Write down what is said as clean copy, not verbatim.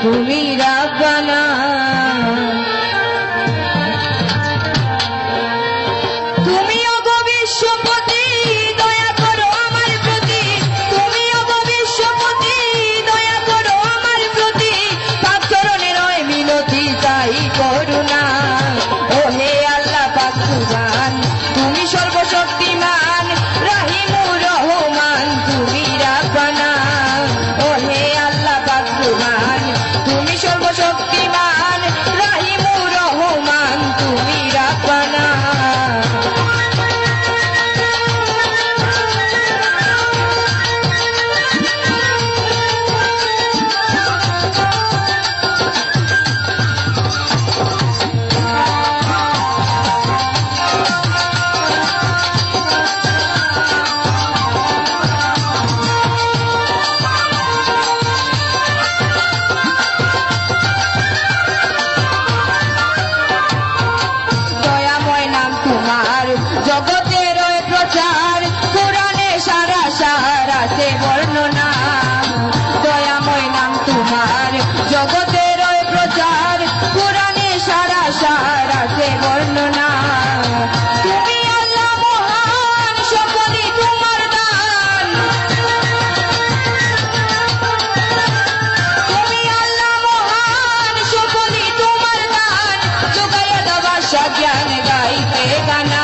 তুমি রাব্বানা। তুমি ওগো বিশ্বপতি দয়া করো আমার প্রতি, তুমি ওগো বিশ্বপতি দয়া করো আমার প্রতি, পাপ চরণে রয় মিনতি তাই করুণা। ও হে আল্লাহ পাক সুবহান, তুমি সর্বশক্তিমান রাহিমুর রহমান, তুমি রাব্বানা। ও হে আল্লাহ পাক সুবহান, তুমি সর্বশক্তিমান রাহিমুর রহমান, তুমি রাব্বানা। জগতের প্রচার কোরআনে সারা সারাতে বর্ণনা, দয়াময় নাম তোমার জগতের প্রচার কোরআনে সারা সারাতে বর্ণনা। তুমি আল্লাহ মহান সকলই তোমার দান, তুমি আল্লাহ মহান সকলই তোমার দান, যোগাইয়া দেওয়া জ্ঞান গাইতে গানা।